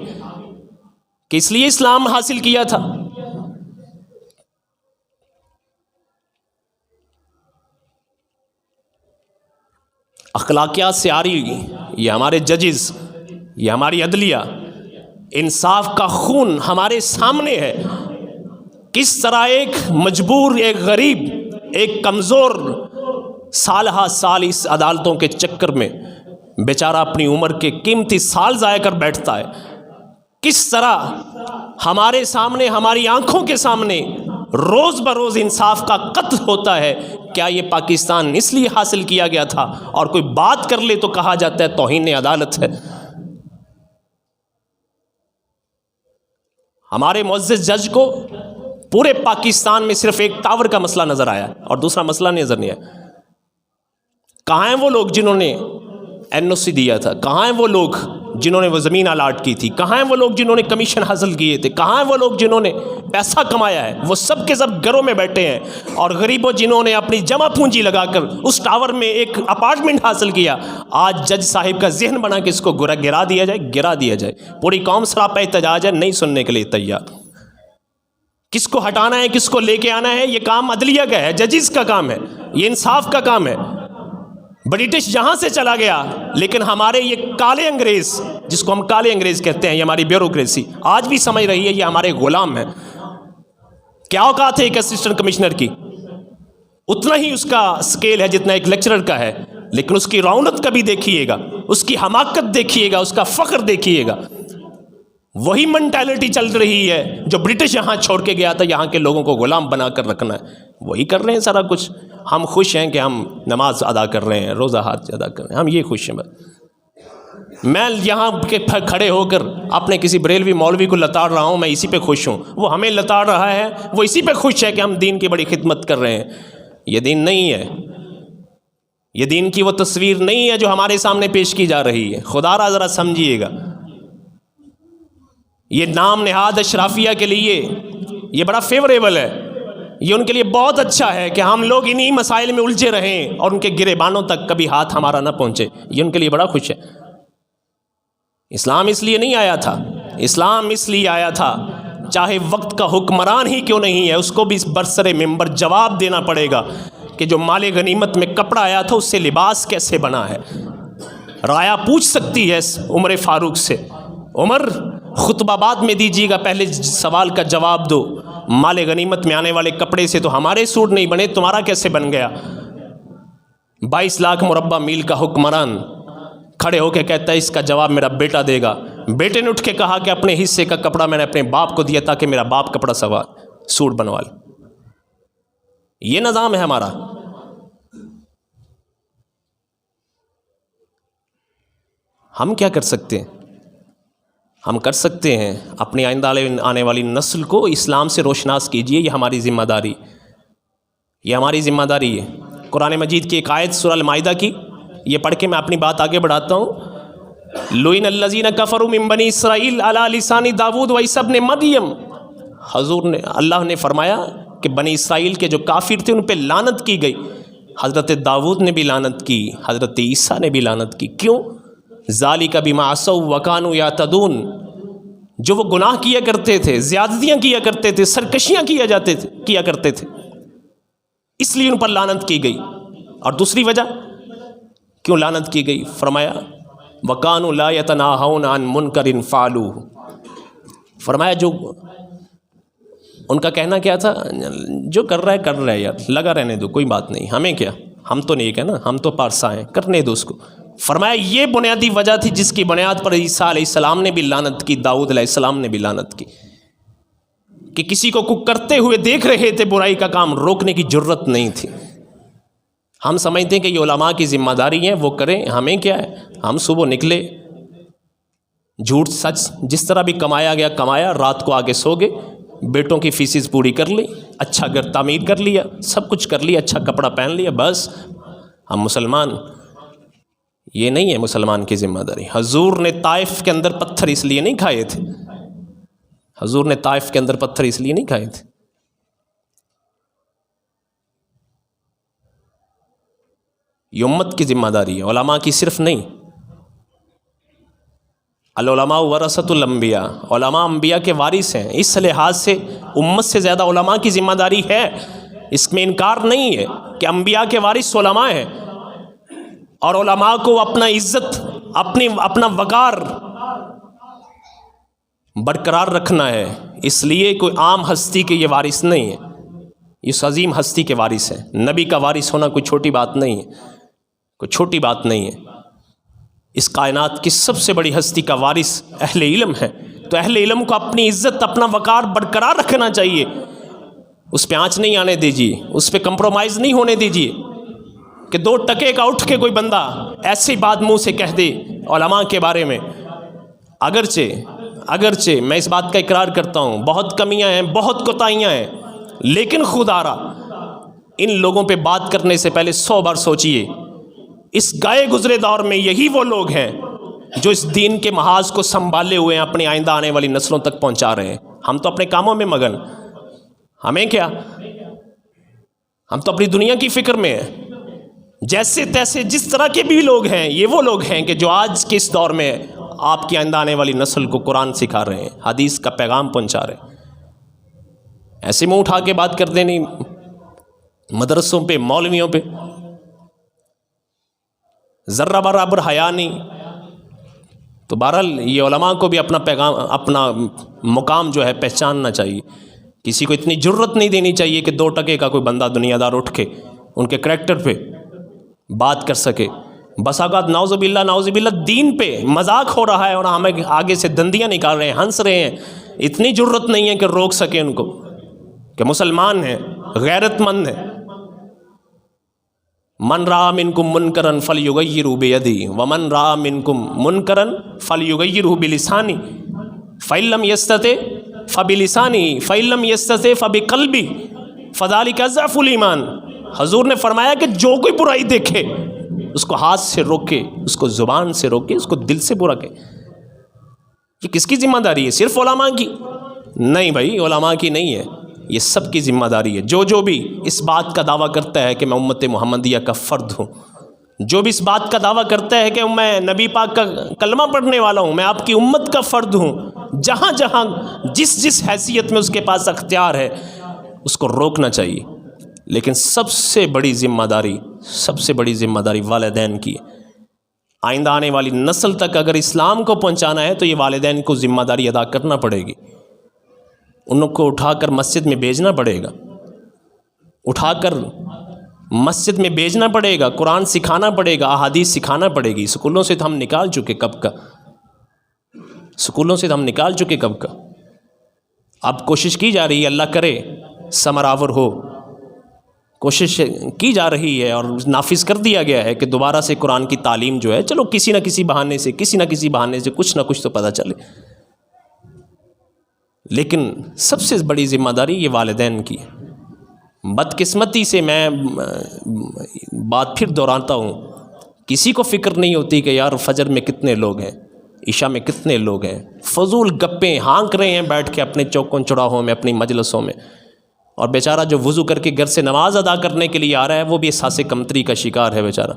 کہ اس لیے اسلام حاصل کیا تھا. اخلاقیات سے آ رہی یہ ہمارے ججز، یہ ہماری عدلیہ، انصاف کا خون ہمارے سامنے ہے. کس طرح ایک مجبور، ایک غریب، ایک کمزور سال ہا سال اس عدالتوں کے چکر میں بیچارہ اپنی عمر کے قیمتی سال ضائع کر بیٹھتا ہے. کس طرح ہمارے سامنے، ہماری آنکھوں کے سامنے روز بروز انصاف کا قتل ہوتا ہے. کیا یہ پاکستان اس لیے حاصل کیا گیا تھا؟ اور کوئی بات کر لے تو کہا جاتا ہے توہین عدالت ہے. ہمارے معزز جج کو پورے پاکستان میں صرف ایک ٹاور کا مسئلہ نظر آیا اور دوسرا مسئلہ نظر نہیں آیا. کہاں ہیں وہ لوگ جنہوں نے NOC دیا تھا؟ کہاں ہیں وہ لوگ جنہوں نے وہ زمین الاٹ کی تھی؟ کہاں ہیں وہ لوگ جنہوں نے کمیشن حاصل کیے تھے؟ کہاں ہیں وہ لوگ جنہوں نے پیسہ کمایا ہے؟ وہ سب کے سب گھروں میں بیٹھے ہیں. اور غریبوں جنہوں نے اپنی جمع پونجی لگا کر اس ٹاور میں ایک اپارٹمنٹ حاصل کیا، آج جج صاحب کا ذہن بنا کہ اس کو گرا دیا جائے. پوری قوم سراپا احتجاج ہے، نہیں سننے کے لیے تیار. کس کو ہٹانا ہے، کس کو لے کے آنا ہے، یہ کام عدلیہ کا ہے، ججز کا کام ہے، یہ انصاف کا کام ہے. برٹش جہاں سے چلا گیا، لیکن ہمارے یہ کالے انگریز، جس کو ہم کالے انگریز کہتے ہیں، یہ ہماری بیوروکریسی آج بھی سمجھ رہی ہے یہ ہمارے غلام ہیں. کیا اوقات ہے ایک اسسٹنٹ کمشنر کی؟ اتنا ہی اس کا سکیل ہے جتنا ایک لیکچرر کا ہے، لیکن اس کی رونق کبھی دیکھیے گا، اس کی حماقت دیکھیے گا، اس کا فخر دیکھیے گا. وہی مینٹالٹی چل رہی ہے جو برٹش یہاں چھوڑ کے گیا تھا، یہاں کے لوگوں کو غلام بنا کر رکھنا ہے. وہی کر رہے ہیں سارا کچھ. ہم خوش ہیں کہ ہم نماز ادا کر رہے ہیں، روزہ حج ادا کر رہے ہیں، ہم یہ خوش ہیں. میں یہاں کے کھڑے ہو کر اپنے کسی بریلوی مولوی کو لتاڑ رہا ہوں، میں اسی پہ خوش ہوں. وہ ہمیں لتاڑ رہا ہے، وہ اسی پہ خوش ہے کہ ہم دین کی بڑی خدمت کر رہے ہیں. یہ دین نہیں ہے، یہ دین کی وہ تصویر نہیں ہے جو ہمارے سامنے پیش کی جا رہی ہے. خدا را ذرا سمجھیے گا. یہ نام نہاد اشرافیہ کے لیے یہ بڑا فیوریبل ہے، یہ ان کے لیے بہت اچھا ہے کہ ہم لوگ انہی مسائل میں الجھے رہیں اور ان کے گریبانوں تک کبھی ہاتھ ہمارا نہ پہنچے. یہ ان کے لیے بڑا خوش ہے. اسلام اس لیے نہیں آیا تھا، اسلام اس لیے آیا تھا چاہے وقت کا حکمران ہی کیوں نہیں ہے، اس کو بھی برسر منبر جواب دینا پڑے گا کہ جو مال غنیمت میں کپڑا آیا تھا اس سے لباس کیسے بنا ہے. رایا پوچھ سکتی ہے عمر فاروق سے، عمر خطبہ بعد میں دیجیے گا، پہلے سوال کا جواب دو. مال غنیمت میں آنے والے کپڑے سے تو ہمارے سوٹ نہیں بنے، تمہارا کیسے بن گیا؟ 22 لاکھ مربع میل کا حکمران کھڑے ہو کے کہتا ہے اس کا جواب میرا بیٹا دے گا. بیٹے نے اٹھ کے کہا کہ اپنے حصے کا کپڑا میں نے اپنے باپ کو دیا تاکہ میرا باپ کپڑا سوٹ بنوا لے. یہ نظام ہے ہمارا. ہم کیا کر سکتے ہیں؟ ہم کر سکتے ہیں اپنی آئندہ آنے والی نسل کو اسلام سے روشناس کیجئے. یہ ہماری ذمہ داری، یہ ہماری ذمہ داری ہے. قرآن مجید کی ایک آیت سورہ المائدہ کی، یہ پڑھ کے میں اپنی بات آگے بڑھاتا ہوں. لعن الذین کفروا من بنی اسرائیل علی لسان داؤد و عیسی ابن مریم. حضور نے، اللہ نے فرمایا کہ بنی اسرائیل کے جو کافر تھے ان پہ لعنت کی گئی. حضرت داؤد نے بھی لعنت کی، حضرت عیسیٰ نے بھی لعنت کی. کیوں؟ ذالک بما عصوا وکانوا یعتدون. جو وہ گناہ کیا کرتے تھے، زیادتیاں کیا کرتے تھے، سرکشیاں کیا کرتے تھے، اس لیے ان پر لعنت کی گئی. اور دوسری وجہ کیوں لعنت کی گئی؟ فرمایا وکانوا لا یتناہون عن منکر فعلوہ. فرمایا جو ان کا کہنا کیا تھا، جو کر رہا ہے یار، لگا رہنے دو، کوئی بات نہیں، ہمیں کیا، ہم تو نیک ہے نا، ہم تو پارسا ہیں، کرنے دو اس کو. فرمایا یہ بنیادی وجہ تھی جس کی بنیاد پر عیسیٰ علیہ السلام نے بھی لعنت کی، داؤد علیہ السلام نے بھی لعنت کی، کہ کسی کو کرتے ہوئے دیکھ رہے تھے برائی کا کام، روکنے کی جرت نہیں تھی. ہم سمجھتے ہیں کہ یہ علماء کی ذمہ داری ہے، وہ کریں، ہمیں کیا ہے. ہم صبح نکلے، جھوٹ سچ جس طرح بھی کمایا گیا کمایا، رات کو آگے سو گئے، بیٹوں کی فیسز پوری کر لی، اچھا گھر تعمیر کر لیا، سب کچھ کر لیا، اچھا کپڑا پہن لیا، بس ہم مسلمان. یہ نہیں ہے مسلمان کی ذمہ داری. حضور نے طائف کے اندر پتھر اس لیے نہیں کھائے تھے، حضور نے طائف کے اندر پتھر اس لیے نہیں کھائے تھے. یہ امت کی ذمہ داری ہے، علماء کی صرف نہیں. العلماء ورثۃ الانبیاء، علماء انبیاء کے وارث ہیں. اس لحاظ سے امت سے زیادہ علماء کی ذمہ داری ہے، اس میں انکار نہیں ہے کہ انبیاء کے وارث علماء ہیں. اور علماء کو اپنا عزت اپنا وقار برقرار رکھنا ہے، اس لیے کوئی عام ہستی کے یہ وارث نہیں ہے، اس عظیم ہستی کے وارث ہیں۔ نبی کا وارث ہونا کوئی چھوٹی بات نہیں ہے، کوئی چھوٹی بات نہیں ہے۔ اس کائنات کی سب سے بڑی ہستی کا وارث اہل علم ہے، تو اہل علم کو اپنی عزت اپنا وقار برقرار رکھنا چاہیے، اس پہ آنچ نہیں آنے دیجیے، اس پہ کمپرومائز نہیں ہونے دیجیے کہ 2 ٹکے کا اٹھ کے کوئی بندہ ایسی بات منہ سے کہہ دے علماء کے بارے میں۔ اگرچہ میں اس بات کا اقرار کرتا ہوں بہت کمیاں ہیں، بہت کوتاہیاں ہیں، لیکن خدارا ان لوگوں پہ بات کرنے سے پہلے 100 بار سوچئے، اس گئے گزرے دور میں یہی وہ لوگ ہیں جو اس دین کے محاذ کو سنبھالے ہوئے ہیں، اپنی آئندہ آنے والی نسلوں تک پہنچا رہے ہیں۔ ہم تو اپنے کاموں میں مگن، ہمیں کیا، ہم تو اپنی دنیا کی فکر میں ہیں۔ جیسے تیسے جس طرح کے بھی لوگ ہیں، یہ وہ لوگ ہیں کہ جو آج کے اس دور میں آپ کی آئندہ آنے والی نسل کو قرآن سکھا رہے ہیں، حدیث کا پیغام پہنچا رہے ہیں۔ ایسے منہ اٹھا کے بات کر دینی مدرسوں پہ، مولویوں پہ، ذرہ برابر حیا نہیں۔ تو بہرحال یہ علماء کو بھی اپنا پیغام، اپنا مقام جو ہے پہچاننا چاہیے۔ کسی کو اتنی جرت نہیں دینی چاہیے کہ 2 ٹکے کا کوئی بندہ دنیا دار اٹھ کے ان کے کریکٹر پہ بات کر سکے۔ بس اوقات نعوذ باللہ دین پہ مذاق ہو رہا ہے اور ہمیں آگے سے دندیاں نکال رہے ہیں، ہنس رہے ہیں، اتنی جرت نہیں ہے کہ روک سکے ان کو کہ مسلمان ہیں، غیرت مند ہیں۔ من رأى منکم منکرا فلیغیرہ بیدہ ومن رأى منکم منکرا فلیغیرہ بلسانہ فإن لم یستطع فبلسانہ فإن لم یستطع فبقلبہ فذلک اضعف الایمان۔ حضور نے فرمایا کہ جو کوئی برائی دیکھے اس کو ہاتھ سے روکے، اس کو زبان سے روکے، اس کو دل سے برا کہے۔ یہ کس کی ذمہ داری ہے؟ صرف علماء کی؟ نہیں بھائی، علماء کی نہیں ہے، یہ سب کی ذمہ داری ہے۔ جو بھی اس بات کا دعویٰ کرتا ہے کہ میں امت محمدیہ کا فرد ہوں، جو بھی اس بات کا دعویٰ کرتا ہے کہ میں نبی پاک کا کلمہ پڑھنے والا ہوں، میں آپ کی امت کا فرد ہوں، جہاں جہاں جس حیثیت میں اس کے پاس اختیار ہے اس کو روکنا چاہیے۔ لیکن سب سے بڑی ذمہ داری والدین کی ہے۔ آئندہ آنے والی نسل تک اگر اسلام کو پہنچانا ہے تو یہ والدین کو ذمہ داری ادا کرنا پڑے گی۔ ان کو اٹھا کر مسجد میں بھیجنا پڑے گا، اٹھا کر مسجد میں بھیجنا پڑے گا، قرآن سکھانا پڑے گا، احادیث سکھانا پڑے گی۔ سکولوں سے تو ہم نکال چکے کب کا، اب کوشش کی جا رہی ہے، اللہ کرے ثمرآور ہو، کوشش کی جا رہی ہے اور نافذ کر دیا گیا ہے کہ دوبارہ سے قرآن کی تعلیم جو ہے، چلو کسی نہ کسی بہانے سے کچھ نہ کچھ تو پتہ چلے۔ لیکن سب سے بڑی ذمہ داری یہ والدین کی ہے۔ بدقسمتی سے میں بات پھر دہراتا ہوں، کسی کو فکر نہیں ہوتی کہ یار فجر میں کتنے لوگ ہیں، عشاء میں کتنے لوگ ہیں، فضول گپیں ہانک رہے ہیں بیٹھ کے اپنے چوکوں چوراہوں میں، اپنی مجلسوں میں، اور بیچارہ جو وضو کر کے گھر سے نماز ادا کرنے کے لیے آ رہا ہے وہ بھی احساس کمتری کا شکار ہے بیچارہ،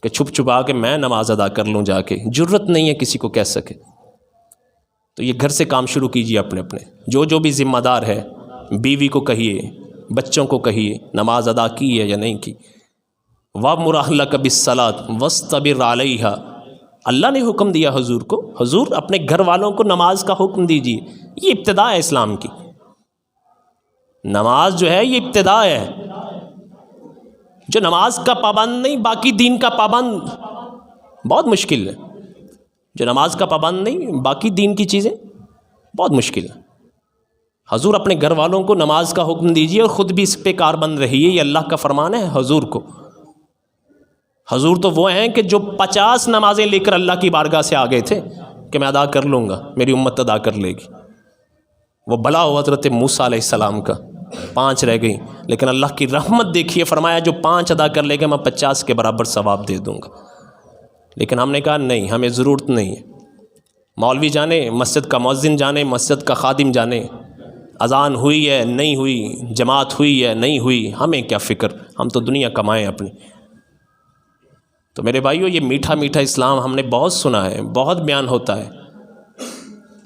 کہ چھپا کے میں نماز ادا کر لوں جا کے، جرت نہیں ہے کسی کو کہہ سکے۔ تو یہ گھر سے کام شروع کیجیے اپنے جو بھی ذمہ دار ہے، بیوی کو کہیے، بچوں کو کہیے نماز ادا کی ہے یا نہیں کی۔ وَأْمُرْ أَهْلَكَ بِالصَّلَاةِ وَاسْتَبِرْ عَلَيْهَا، اللہ نے حکم دیا حضور کو، حضور اپنے گھر والوں کو نماز کا حکم دیجیے۔ یہ ابتدا ہے اسلام کی، نماز جو ہے یہ ابتدا ہے۔ جو نماز کا پابند نہیں باقی دین کا پابند بہت مشکل ہے، جو نماز کا پابند نہیں باقی دین کی چیزیں بہت مشکل ہے۔ حضور اپنے گھر والوں کو نماز کا حکم دیجیے اور خود بھی اس پہ کاربند رہیے، یہ اللہ کا فرمان ہے حضور کو۔ حضور تو وہ ہیں کہ جو 50 نمازیں لے کر اللہ کی بارگاہ سے آگئے تھے کہ میں ادا کر لوں گا، میری امت ادا کر لے گی۔ وہ بلا ہوا حضرت موسیٰ علیہ السلام کا 5 رہ گئیں، لیکن اللہ کی رحمت دیکھیے، فرمایا جو 5 ادا کر لے گا میں 50 کے برابر ثواب دے دوں گا۔ لیکن ہم نے کہا نہیں، ہمیں ضرورت نہیں ہے، مولوی جانے، مسجد کا مؤذن جانے، مسجد کا خادم جانے، اذان ہوئی ہے نہیں ہوئی، جماعت ہوئی ہے نہیں ہوئی، ہمیں کیا فکر، ہم تو دنیا کمائیں اپنی۔ تو میرے بھائیو، یہ میٹھا میٹھا اسلام ہم نے بہت سنا ہے، بہت بیان ہوتا ہے۔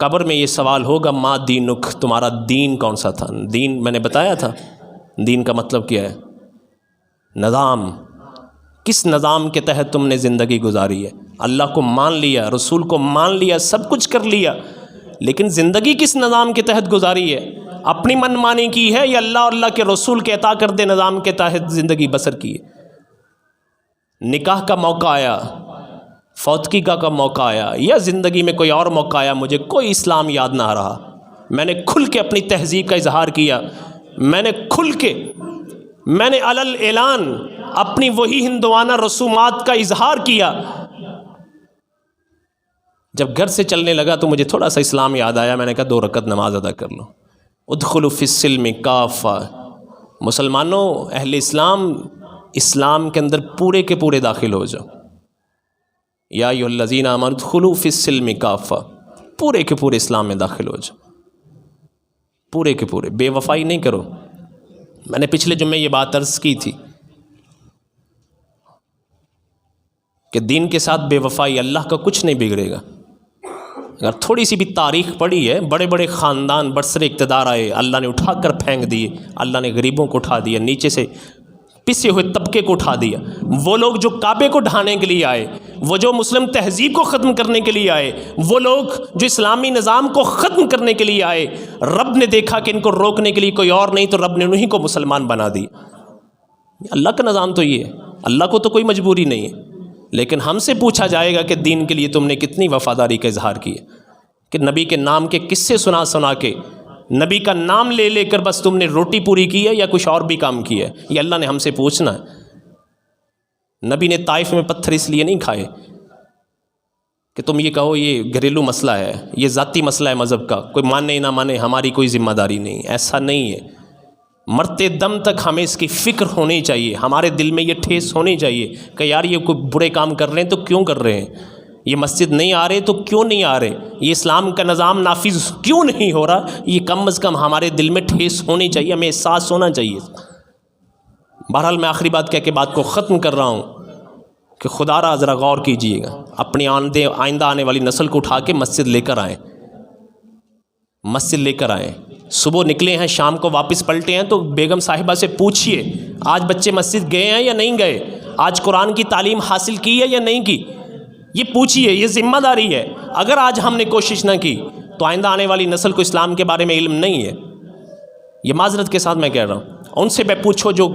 قبر میں یہ سوال ہوگا ما دینک، تمہارا دین کون سا تھا؟ دین میں نے بتایا تھا، دین کا مطلب کیا ہے؟ نظام، کس نظام کے تحت تم نے زندگی گزاری ہے؟ اللہ کو مان لیا، رسول کو مان لیا، سب کچھ کر لیا، لیکن زندگی کس نظام کے تحت گزاری ہے؟ اپنی من مانی کی ہے یا اللہ اور اللہ کے رسول کے عطا کردے نظام کے تحت زندگی بسر کی ہے؟ نکاح کا موقع آیا، فوتگی کا موقع آیا، یا زندگی میں کوئی اور موقع آیا، مجھے کوئی اسلام یاد نہ آ رہا، میں نے کھل کے اپنی تہذیب کا اظہار کیا، میں نے کھل کے، میں نے علل اعلان اپنی وہی ہندوانہ رسومات کا اظہار کیا۔ جب گھر سے چلنے لگا تو مجھے تھوڑا سا اسلام یاد آیا، میں نے کہا 2 رکعت نماز ادا کر لو۔ ادخلوا فی السلم کافہ، مسلمانوں، اہل اسلام، اسلام کے اندر پورے کے پورے داخل ہو جاؤ۔ یا ایھا الذین آمنوا ادخلوا فی السلم کافہ، پورے کے پورے اسلام میں داخل ہو جاؤ، پورے کے پورے، بے وفائی نہیں کرو۔ میں نے پچھلے جمعے یہ بات عرض کی تھی کہ دین کے ساتھ بے وفائی، اللہ کا کچھ نہیں بگڑے گا۔ اگر تھوڑی سی بھی تاریخ پڑھی ہے، بڑے بڑے خاندان برسر اقتدار آئے، اللہ نے اٹھا کر پھینک دیے، اللہ نے غریبوں کو اٹھا دیا، نیچے سے پسے ہوئے طبقے کو اٹھا دیا۔ وہ لوگ جو کعبے کو ڈھانے کے لیے آئے، وہ جو مسلم تہذیب کو ختم کرنے کے لیے آئے، وہ لوگ جو اسلامی نظام کو ختم کرنے کے لیے آئے، رب نے دیکھا کہ ان کو روکنے کے لیے کوئی اور نہیں، تو رب نے انہیں کو مسلمان بنا دیا۔ اللہ کا نظام تو یہ ہے، اللہ کو تو کوئی مجبوری نہیں ہے، لیکن ہم سے پوچھا جائے گا کہ دین کے لیے تم نے کتنی وفاداری کا اظہار کیا، کہ نبی کے نام کے قصے سنا سنا کے، نبی کا نام لے لے کر بس تم نے روٹی پوری کی ہے یا کچھ اور بھی کام کیا ہے؟ یہ اللہ نے ہم سے پوچھنا ہے۔ نبی نے طائف میں پتھر اس لیے نہیں کھائے کہ تم یہ کہو یہ گھریلو مسئلہ ہے، یہ ذاتی مسئلہ ہے مذہب کا، کوئی مانے نہ مانے ہماری کوئی ذمہ داری نہیں، ایسا نہیں ہے۔ مرتے دم تک ہمیں اس کی فکر ہونی چاہیے، ہمارے دل میں یہ ٹھیس ہونی چاہیے کہ یار یہ کوئی برے کام کر رہے ہیں تو کیوں کر رہے ہیں، یہ مسجد نہیں آ رہے تو کیوں نہیں آ رہے، یہ اسلام کا نظام نافذ کیوں نہیں ہو رہا، یہ کم از کم ہمارے دل میں ٹھیس ہونی چاہیے، ہمیں احساس ہونا چاہیے۔ بہرحال میں آخری بات کہہ کے بات کو ختم کر رہا ہوں کہ خدا را ذرا غور کیجئے گا، اپنی آئندہ آنے والی نسل کو اٹھا کے مسجد لے کر آئیں، مسجد لے کر آئیں۔ صبح نکلے ہیں، شام کو واپس پلٹے ہیں، تو بیگم صاحبہ سے پوچھئے آج بچے مسجد گئے ہیں یا نہیں گئے، آج قرآن کی تعلیم حاصل کی ہے یا نہیں کی، یہ پوچھئے، یہ ذمہ داری ہے۔ اگر آج ہم نے کوشش نہ کی تو آئندہ آنے والی نسل کو اسلام کے بارے میں علم نہیں ہے۔ یہ معذرت کے ساتھ میں کہہ رہا ہوں، ان سے پوچھو جو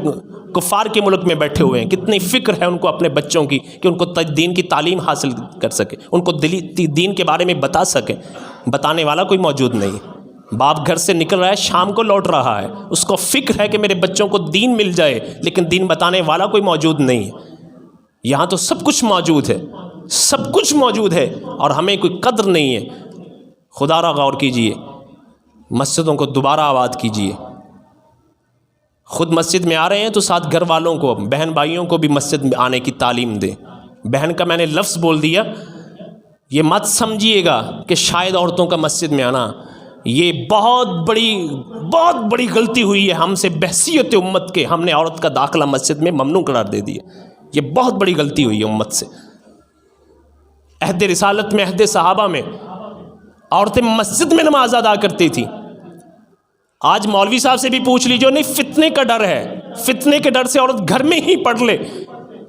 کفار کے ملک میں بیٹھے ہوئے ہیں، کتنی فکر ہے ان کو اپنے بچوں کی کہ ان کو دین کی تعلیم حاصل کر سکے، ان کو دین کے بارے میں بتا سکیں، بتانے والا کوئی موجود نہیں۔ باپ گھر سے نکل رہا ہے، شام کو لوٹ رہا ہے، اس کو فکر ہے کہ میرے بچوں کو دین مل جائے، لیکن دین بتانے والا کوئی موجود نہیں ہے۔ یہاں تو سب کچھ موجود ہے، سب کچھ موجود ہے، اور ہمیں کوئی قدر نہیں ہے۔ خدا را غور کیجئے، مسجدوں کو دوبارہ آباد کیجئے۔ خود مسجد میں آ رہے ہیں تو ساتھ گھر والوں کو، بہن بھائیوں کو بھی مسجد میں آنے کی تعلیم دیں۔ بہن کا میں نے لفظ بول دیا، یہ مت سمجھیے گا کہ شاید عورتوں کا مسجد میں آنا، یہ بہت بڑی غلطی ہوئی ہے ہم سے بحثیت امت کے، ہم نے عورت کا داخلہ مسجد میں ممنوع قرار دے دیا، یہ بہت بڑی غلطی ہوئی ہے امت سے۔ عہد رسالت میں، عہد صحابہ میں عورتیں مسجد میں نماز ادا کرتی تھی۔ آج مولوی صاحب سے بھی پوچھ لیجو، نہیں فتنے کا ڈر ہے، فتنے کے ڈر سے عورت گھر میں ہی پڑھ لے۔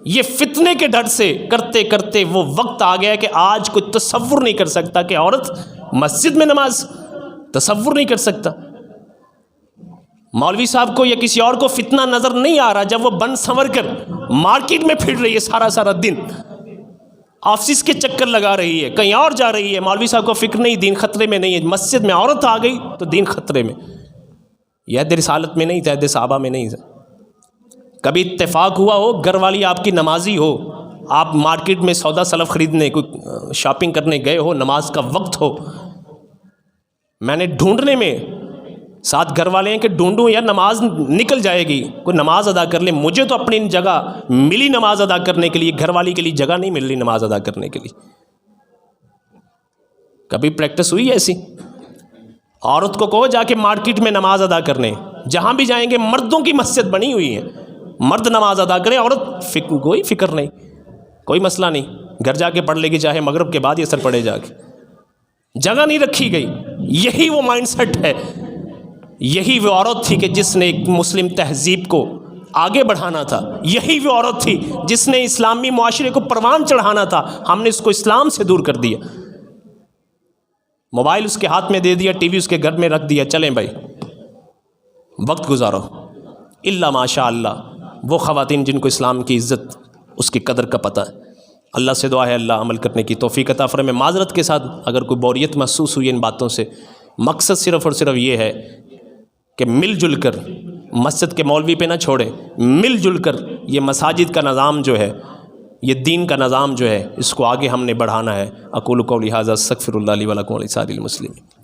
یہ فتنے کے ڈر سے کرتے کرتے وہ وقت آ گیا کہ آج کوئی تصور نہیں کر سکتا کہ عورت مسجد میں نماز، تصور نہیں کر سکتا۔ مولوی صاحب کو یا کسی اور کو فتنہ نظر نہیں آ رہا جب وہ بن سنور کر مارکیٹ میں پھر رہی ہے سارا دن، آفس کے چکر لگا رہی ہے، کہیں اور جا رہی ہے، مولوی صاحب کو فکر نہیں، دین خطرے میں نہیں ہے۔ مسجد میں عورت آ گئی تو دین خطرے میں۔ یہ عہد رسالت میں نہیں تھا، عہد صحابہ میں نہیں تھا۔ کبھی اتفاق ہوا ہو گھر والی آپ کی نمازی ہو، آپ مارکیٹ میں سودا سلف خریدنے، کوئی شاپنگ کرنے گئے ہو، نماز کا وقت ہو، میں نے ڈھونڈنے میں، ساتھ گھر والے ہیں کہ ڈھونڈوں یا نماز نکل جائے گی، کوئی نماز ادا کر لے، مجھے تو اپنی جگہ ملی نماز ادا کرنے کے لیے، گھر والی کے لیے جگہ نہیں مل رہی نماز ادا کرنے کے لیے۔ کبھی پریکٹس ہوئی ایسی؟ عورت کو کہو جا کے مارکیٹ میں نماز ادا کرنے، جہاں بھی جائیں گے مردوں کی مسجد بنی ہوئی ہے، مرد نماز ادا کرے، عورت کوئی فکر نہیں، کوئی مسئلہ نہیں، گھر جا کے پڑھ لے گی، چاہے مغرب کے بعد یہ سر پڑے جا کے، جگہ نہیں رکھی گئی۔ یہی وہ مائنڈ سیٹ ہے، یہی وہ عورت تھی کہ جس نے ایک مسلم تہذیب کو آگے بڑھانا تھا، یہی وہ عورت تھی جس نے اسلامی معاشرے کو پروان چڑھانا تھا، ہم نے اس کو اسلام سے دور کر دیا۔ موبائل اس کے ہاتھ میں دے دیا، ٹی وی اس کے گھر میں رکھ دیا، چلیں بھائی وقت گزارو۔ الا ماشاء اللہ وہ خواتین جن کو اسلام کی عزت، اس کی قدر کا پتہ ہے۔ اللہ سے دعا ہے اللہ عمل کرنے کی توفیق عطا فرمائے۔ معذرت کے ساتھ اگر کوئی بوریت محسوس ہوئی ان باتوں سے، مقصد صرف اور صرف یہ ہے کہ مل جل کر، مسجد کے مولوی پہ نہ چھوڑیں، مل جل کر یہ مساجد کا نظام جو ہے، یہ دین کا نظام جو ہے، اس کو آگے ہم نے بڑھانا ہے۔ اقول قولی ھذا استغفر اللہ لی ولکم ولسائر المسلمین۔